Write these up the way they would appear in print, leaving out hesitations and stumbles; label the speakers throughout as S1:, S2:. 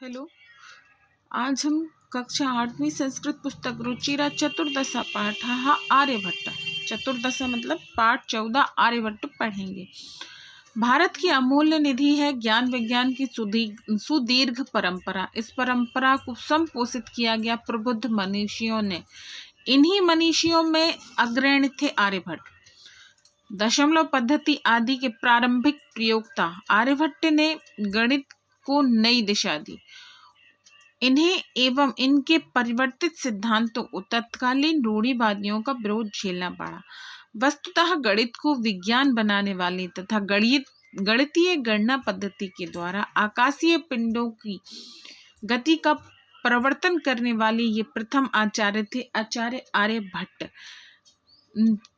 S1: Hello. आज हम कक्षा 8वीं संस्कृत पुस्तक रुचिरा चतुर्दशा पाठ आर्यभट्ट, चतुर्दशा मतलब पाठ 14 आर्यभट्ट पढ़ेंगे। भारत की अमूल्य निधि है ज्ञान विज्ञान की सुदीर्घ परंपरा। इस परंपरा को संपोषित किया गया प्रबुद्ध मनीषियों ने। इन्हीं मनीषियों में अग्रणी थे आर्यभट्ट। दशमलव पद्धति आदि के प्रारंभिक प्रयोक्ता आर्यभट्ट ने गणित को नई दिशा दी। इन्हें एवं इनके परिवर्तित सिद्धांतों को तत्कालीन रूढ़िवादियों का विरोध झेलना पड़ा। वस्तुतः गणित को विज्ञान बनाने वाले तथा गणितीय गणना पद्धति के द्वारा आकाशीय पिंडों की गति का प्रवर्तन करने वाले ये प्रथम आचार्य थे। आचार्य आर्यभट्ट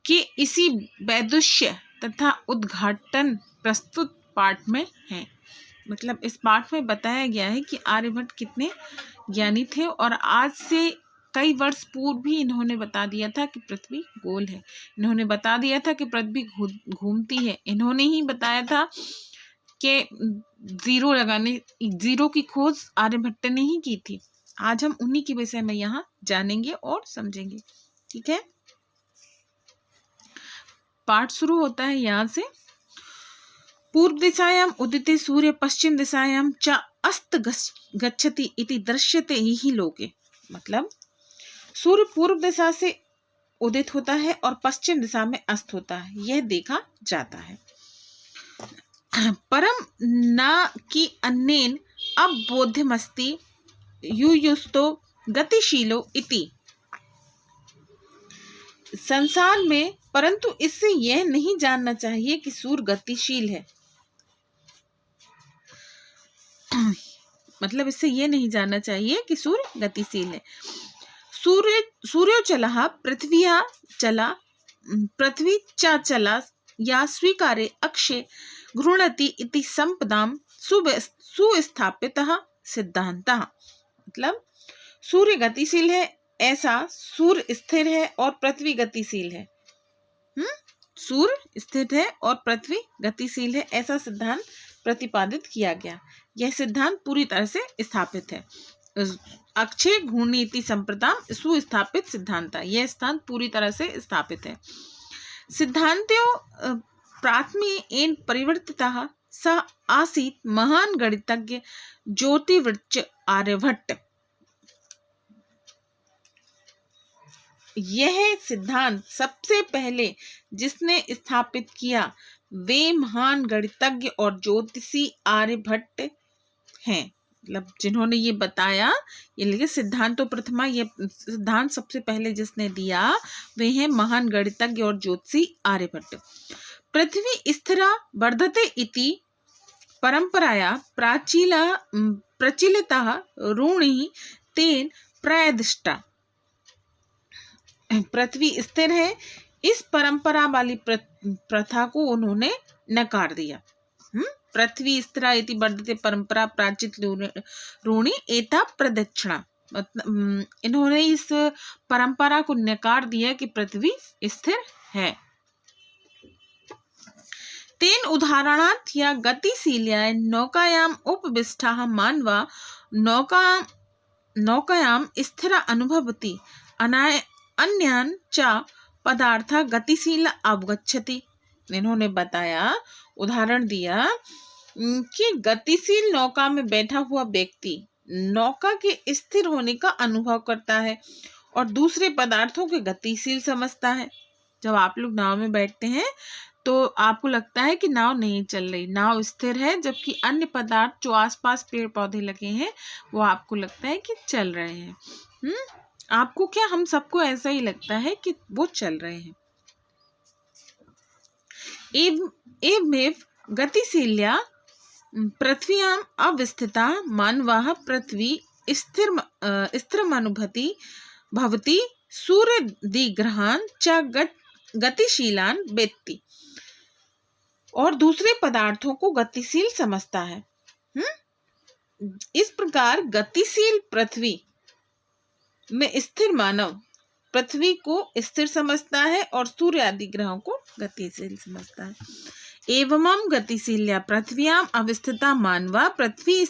S1: के इसी वैदुष्य तथा उद्घाटन प्रस्तुत पाठ में है। मतलब इस पाठ में बताया गया है कि आर्यभट्ट कितने ज्ञानी थे और आज से कई वर्ष पूर्व भी इन्होंने बता दिया था कि पृथ्वी गोल है। इन्होंने बता दिया था कि पृथ्वी घूमती है। इन्होंने ही बताया था कि जीरो की खोज आर्यभट्ट ने ही की थी। आज हम उन्हीं के विषय में यहाँ जानेंगे और समझेंगे। ठीक है, पाठ शुरू होता है यहाँ से। पूर्व दिशायाम उदिते सूर्य पश्चिम दिशायाम च अस्त गच्छति इति दृश्यते ही लोके। मतलब सूर्य पूर्व दिशा से उदित होता है और पश्चिम दिशा में अस्त होता है, यह देखा जाता है। परम न कि अन्येन अबोध्यमस्ति युयुस्तो गतिशीलो इति। संसार में परंतु इससे यह नहीं जानना चाहिए कि सूर्य गतिशील है। मतलब इससे यह नहीं जानना चाहिए कि सूर्य गतिशील है। सूर्यो चला पृथ्व्या चला पृथ्वी चा चला या स्वीकारे अक्षे घृणति इति संपदाम सुस्थापितः सिद्धांतः। मतलब सूर्य गतिशील है ऐसा सूर्य स्थिर है और पृथ्वी गतिशील है। सूर्य स्थिर है और पृथ्वी गतिशील है ऐसा सिद्धांत प्रतिपादित किया गया। यह सिद्धांत पूरी तरह से स्थापित है। अक्षय घूर्णीति संप्रदाम सुस्थापित सिद्धांत, यह सिद्धांत पूरी तरह से स्थापित है। सिद्धांत्यो प्राथमी एन परिवर्तितः स आसीत महान गणितज्ञ ज्योतिर्वृच्च आर्यभट्ट। यह सिद्धांत सबसे पहले जिसने स्थापित किया वे महान गणितज्ञ और ज्योतिषी आर्यभट्ट हैं। मतलब जिन्होंने ये बताया, ये लिखे सिद्धांतो प्रथमा, ये सिद्धांत सबसे पहले जिसने दिया वे हैं महान गणितज्ञ और ज्योतिषी आर्यभट्ट। पृथ्वी स्थिरा वर्धते इति परंपराया प्रचलिता रूढ़ि तेन प्रायदिष्टा। पृथ्वी स्थिर है इस परंपरा वाली प्रथा को उन्होंने नकार दिया। पृथ्वी स्थिरा इति वर्धते परंपरा प्राचित रूढ़ि एता प्रदक्षिणा। इन्होंने इस परंपरा को नकार दिया कि पृथ्वी स्थिर है। तेन उदाहरणात् या गतिशील्या नौकायाम उपविष्टाः मानवा नौकायाम स्थिरा अनुभवति अन्यान च पदार्थ गतिशील अवगच्छति। इन्होंने बताया, उदाहरण दिया कि गतिशील नौका में बैठा हुआ व्यक्ति नौका के स्थिर होने का अनुभव करता है और दूसरे पदार्थों के गतिशील समझता है। जब आप लोग नाव में बैठते हैं तो आपको लगता है कि नाव नहीं चल रही, नाव स्थिर है, जबकि अन्य पदार्थ जो आसपास पेड़ पौधे लगे हैं वो आपको लगता है कि चल रहे हैं। आपको क्या, हम सबको ऐसा ही लगता है कि वो चल रहे हैं। एवमेव गतिशील्या पृथ्व्याम अवस्थिता मानवाः पृथ्वी स्थिरमनुभवति भवति सूर्यादिग्रहान् च गतिशीलान् वेत्ति। और दूसरे पदार्थों को गतिशील समझता है। इस प्रकार गतिशील पृथ्वी में स्थिर मानव पृथ्वी को स्थिर समझता है और सूर्य आदि ग्रहों को गतिशील समझता है। एवं गतिशील्या पृथ्व्याम अवस्थिता मानवा पृथ्वी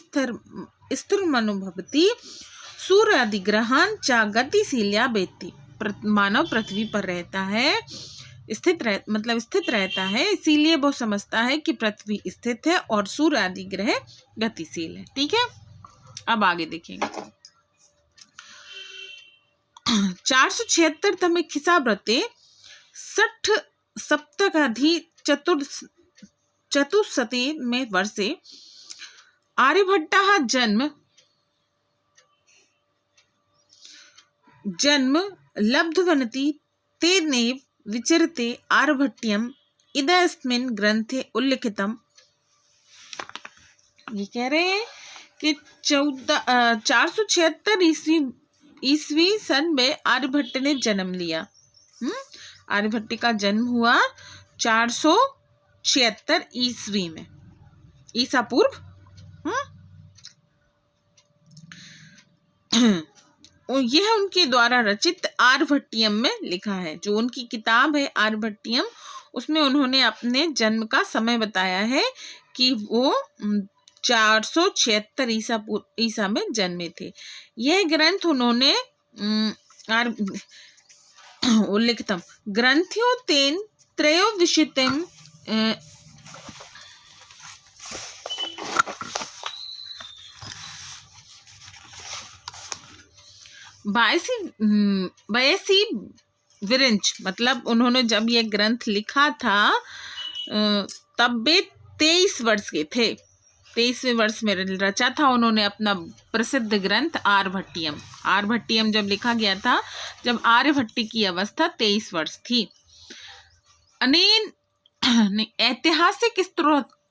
S1: स्थिरमनुभवति सूर्यादिग्रहान् च गतिशील्या वेत्ति। मानव पृथ्वी पर रहता है, स्थित रहता है, इसीलिए वो समझता है कि पृथ्वी स्थित है और सूर्य आदि ग्रह गतिशील है। ठीक है, अब आगे देखेंगे। 476 खिसाव्रते 60 सप्तकाधि चतुस्शते में वर्षे आर्यभट्टः जन्म लब्धवनति तेनैव विचरते आर्यभट्टयम् इदस्मिन् ग्रंथे उल्लिखितम्। ये कह रहे हैं कि 476 ईस्वी सन में आर्यभट्ट ने जन्म लिया। आर्यभट्ट का जन्म हुआ 476 ईस्वी में, ईसा पूर्व। यह उनके द्वारा रचित आर्यभट्टियम में लिखा है। जो उनकी किताब है आर्यभट्टियम, उसमें उन्होंने अपने जन्म का समय बताया है कि वो 476 ईसा में जन्मे थे। यह ग्रंथ उन्होंने उल्लिखितम ग्रंथ्यो तेन त्रयोविंशतिम 82 विरंच, मतलब उन्होंने जब ये ग्रंथ लिखा था तब वे 23 वर्ष के थे। 23वें वर्ष में रचा था उन्होंने अपना प्रसिद्ध ग्रंथ आर्यभट्टियम। आर्यभट्टियम जब लिखा गया था, जब आर्यभट्ट की अवस्था 23 वर्ष थी। अनेन ऐतिहासिक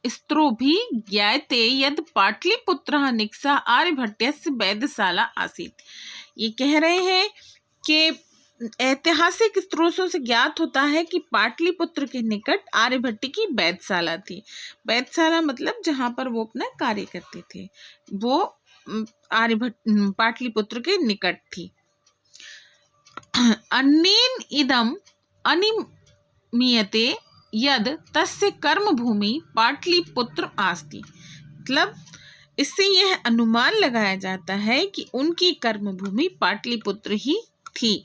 S1: स्त्रो भी ज्ञायते यद पाटलिपुत्रः निक्सा आर्यभट्टस्य वैधशाला आसीत्। ये कह रहे हैं कि ऐतिहासिक स्त्रोतों से ज्ञात होता है कि पाटलिपुत्र के निकट आर्यभट्ट की वैधशाला थी। वैधशाला मतलब जहाँ पर वो अपना कार्य करते थे, वो पाटलिपुत्र के निकट थी। अन्येन इदम अनिमीयते यद तस्य कर्म भूमि पाटलिपुत्र आस्ति। मतलब इससे यह अनुमान लगाया जाता है कि उनकी कर्म भूमि पाटलिपुत्र ही थी।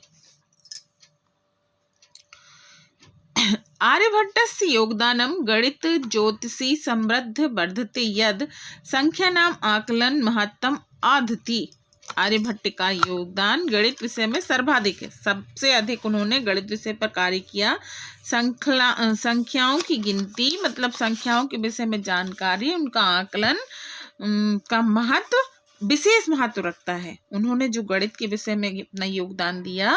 S1: आर्यभट्टस्य योगदानम गणित ज्योतिषी समृद्ध वर्धते यद संख्यानाम आकलन महत्तम आधति। आर्यभट्ट का योगदान गणित विषय में सर्वाधिक है, सबसे अधिक उन्होंने गणित विषय पर कार्य किया। संख्याओं की गिनती मतलब संख्याओं के विषय में जानकारी, उनका आकलन का महत्व, विशेष महत्व रखता है। उन्होंने जो गणित के विषय में अपना योगदान दिया,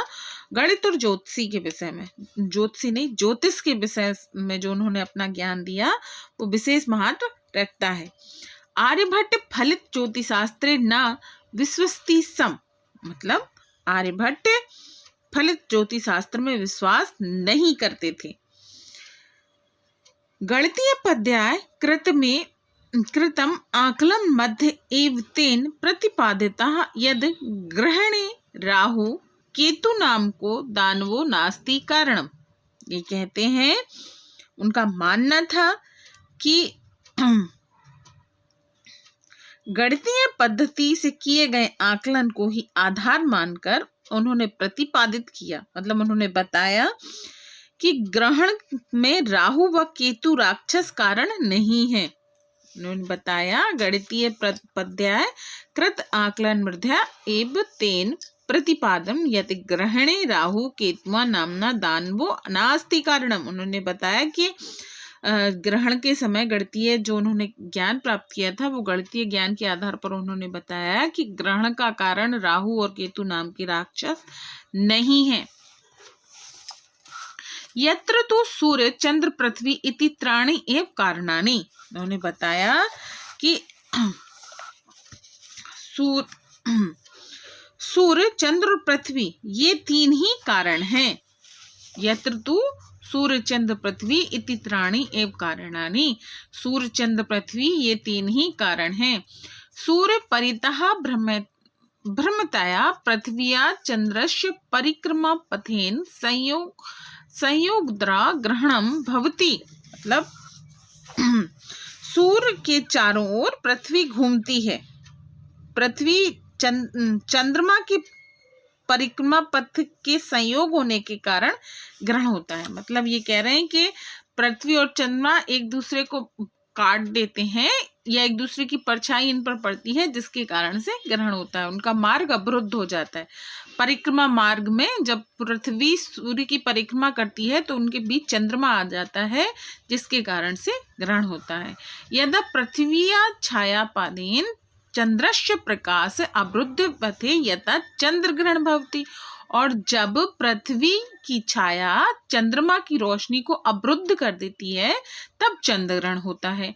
S1: गणित और ज्योतिषी के विषय में, ज्योतिषी नहीं ज्योतिष के विषय में जो उन्होंने अपना ज्ञान दिया, वो विशेष महत्व रखता है। आर्यभट्ट फलित ज्योतिषशास्त्रे न विश्वस्ति सम, मतलब आर्यभट्ट फलित ज्योतिषशास्त्र में विश्वास नहीं करते थे। गणितीय पद्याय कृतम आकलन मध्य एव तेन प्रतिपादितः यद ग्रहणे राहु केतु नाम को दानवो नास्ति कारणम। ये कहते हैं उनका मानना था कि गणितीय पद्धति से किए गए आकलन को ही आधार मानकर उन्होंने प्रतिपादित किया, मतलब उन्होंने बताया कि ग्रहण में राहु व केतु राक्षस कारण नहीं है। उन्होंने बताया गणितीय पद्याय कृत आकलन मध्य एव तेन प्रतिपादम यत ग्रहणे राहु केतुआ नामना दानवो नास्ति कारणम। उन्होंने बताया कि ग्रहण के समय गणितीय जो उन्होंने ज्ञान प्राप्त किया था, वो गणितीय ज्ञान के आधार पर उन्होंने बताया कि ग्रहण का कारण राहु और केतु नाम के राक्षस नहीं है। यत्र तो सूर्य चंद्र पृथ्वी इति त्राणि एव कारणानि। उन्होंने बताया कि सूर्य चंद्र और पृथ्वी ये 3 ही कारण हैं। यत्र तो सूर्य चंद्र पृथ्वी इति त्राणि एव कारणानि। सूर्य चंद्र पृथ्वी ये 3 ही कारण हैं। सूर्य परितः भ्रमतया पृथ्व्या चंद्रस्य परिक्रमा पथेन संयोगद्वारा ग्रहणम भवति। मतलब सूर्य के चारों ओर पृथ्वी घूमती है, पृथ्वी चंद्रमा की परिक्रमा पथ के संयोग होने के कारण ग्रहण होता है। मतलब ये कह रहे हैं कि पृथ्वी और चंद्रमा एक दूसरे को काट देते हैं या एक दूसरे की परछाई इन पर पड़ती है, जिसके कारण से ग्रहण होता है। उनका मार्ग अवरुद्ध हो जाता है। परिक्रमा मार्ग में जब पृथ्वी सूर्य की परिक्रमा करती है तो उनके बीच चंद्रमा आ जाता है, जिसके कारण से ग्रहण होता है। यदा पृथ्वीया छायापादेन चंद्रस्य प्रकाश अवरुद्ध पथे यथा चंद्र ग्रहण भवति। और जब पृथ्वी की छाया चंद्रमा की रोशनी को अवरुद्ध कर देती है तब चंद्र ग्रहण होता है।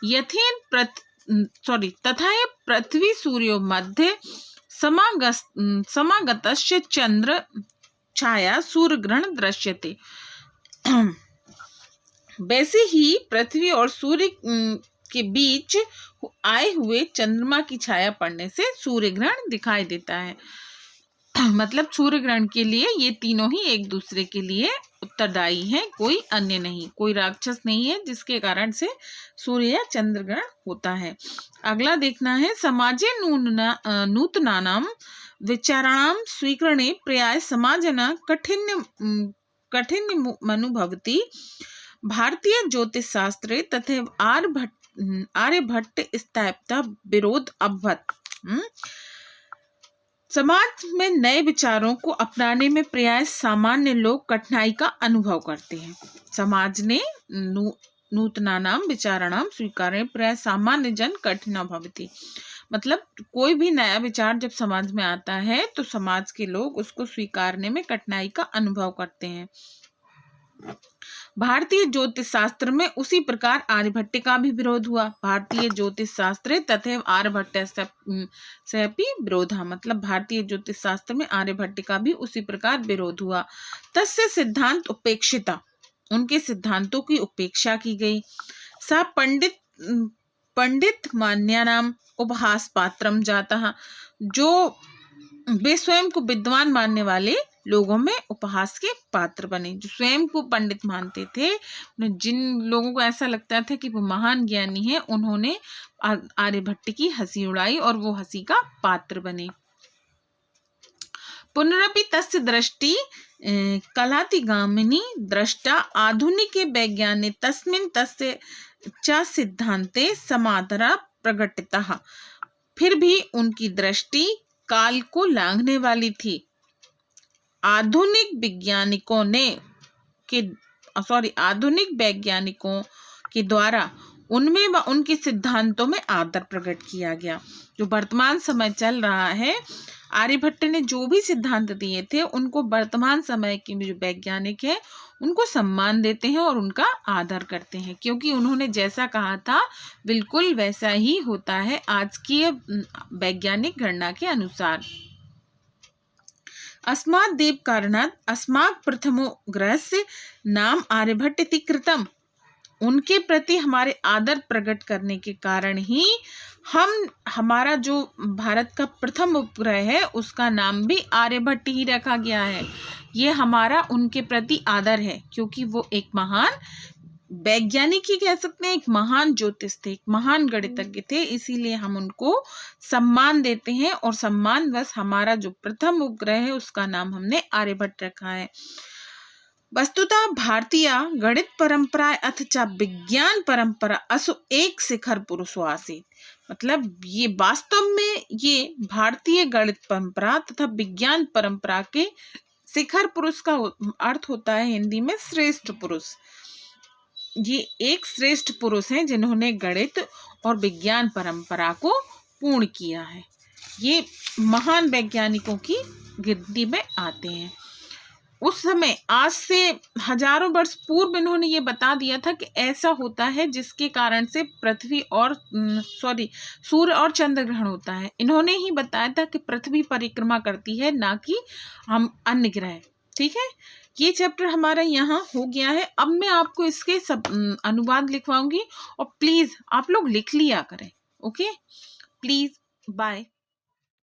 S1: यथेन तथा पृथ्वी सूर्यो मध्य समागतस्य चंद्र छाया सूर्य ग्रहण दृश्यते। वैसे ही पृथ्वी और सूर्य के बीच आए हुए चंद्रमा की छाया पड़ने से सूर्य ग्रहण दिखाई देता है। मतलब सूर्य ग्रहण के लिए ये तीनों ही एक दूसरे के लिए उत्तरदायी हैं, कोई अन्य नहीं, कोई राक्षस नहीं है जिसके कारण से सूर्य या चंद्र ग्रहण होता है। अगला देखना है, समाजे नूतनानां विचाराणां स्वीकरणे पर्याय समाजना कठिन्यमनुभवति। भारतीय ज्योतिष शास्त्रे तथा आर्यभट्ट स्थापिता विरोध अभवत। समाज में नए विचारों को अपनाने में प्रायः सामान्य लोग कठिनाई का अनुभव करते हैं। समाज ने नूतनानां विचाराणां स्वीकारे प्रायः सामान्य जन कठिना भवति। मतलब कोई भी नया विचार जब समाज में आता है तो समाज के लोग उसको स्वीकारने में कठिनाई का अनुभव करते हैं। भारतीय ज्योतिष शास्त्र में उसी प्रकार आर्यभट्ट का भी विरोध हुआ। भारतीय ज्योतिष शास्त्र तथा आर्यभट्ट से भी विरोध। मतलब भारतीय ज्योतिष शास्त्र में आर्यभट्ट का भी उसी प्रकार विरोध हुआ। तस्य सिद्धांत उपेक्षिता, उनके सिद्धांतों की उपेक्षा की गई। सा पंडित मान्यानाम उपहास पात्रम जाता, जो वे स्वयं को विद्वान मानने वाले लोगों में उपहास के पात्र बने। जो स्वयं को पंडित मानते थे, जिन लोगों को ऐसा लगता था कि वो महान ज्ञानी है, उन्होंने आर्यभट्ट की हंसी उड़ाई और वो हंसी का पात्र बने। पुनरपि तस्य दृष्टि कलातिगामिनी दृष्टा आधुनिके वैज्ञाने तस्मिन् तस्य च सिद्धांते समादरा प्रकटितः। फिर भी उनकी दृष्टि काल को लांघने वाली थी। आधुनिक वैज्ञानिकों के द्वारा उनमें व उनके सिद्धांतों में आदर प्रकट किया गया। जो वर्तमान समय चल रहा है, आर्यभट्ट ने जो भी सिद्धांत दिए थे उनको वर्तमान समय के जो वैज्ञानिक है उनको सम्मान देते हैं और उनका आदर करते हैं, क्योंकि उन्होंने जैसा कहा था बिल्कुल वैसा ही होता है आज की वैज्ञानिक गणना के अनुसार। अस्मात् देव कारणात् अस्माकं प्रथमो ग्रहस्य नाम आर्यभट्ट इति कृतम्। उनके प्रति हमारे आदर प्रकट करने के कारण ही हमारा जो भारत का प्रथम उपग्रह है उसका नाम भी आर्यभट्ट ही रखा गया है। ये हमारा उनके प्रति आदर है, क्योंकि वो एक महान वैज्ञानिक ही कह सकते हैं, एक महान ज्योतिष थे, एक महान गणितज्ञ थे, इसीलिए हम उनको सम्मान देते हैं। और सम्मानवश हमारा जो प्रथम उपग्रह है उसका नाम हमने आर्यभट्ट रखा है। वस्तुतः भारतीय गणित परंपरा अथवा विज्ञान परंपरा असु एक शिखर पुरुषो आसीत्। मतलब ये वास्तव में ये भारतीय गणित परंपरा तथा विज्ञान परंपरा के शिखर पुरुष का अर्थ होता है हिंदी में श्रेष्ठ पुरुष। ये एक श्रेष्ठ पुरुष हैं जिन्होंने गणित और विज्ञान परंपरा को पूर्ण किया है। ये महान वैज्ञानिकों की गिनती में आते हैं। उस समय आज से हजारों वर्ष पूर्व इन्होंने ये बता दिया था कि ऐसा होता है जिसके कारण से पृथ्वी और सूर्य और चंद्र ग्रहण होता है। इन्होंने ही बताया था कि पृथ्वी परिक्रमा करती है, ना कि हम अन्य ग्रह। ठीक है, ये चैप्टर हमारा यहाँ हो गया है। अब मैं आपको इसके सब अनुवाद लिखवाऊंगी और प्लीज आप लोग लिख लिया करें। Okay, please, bye.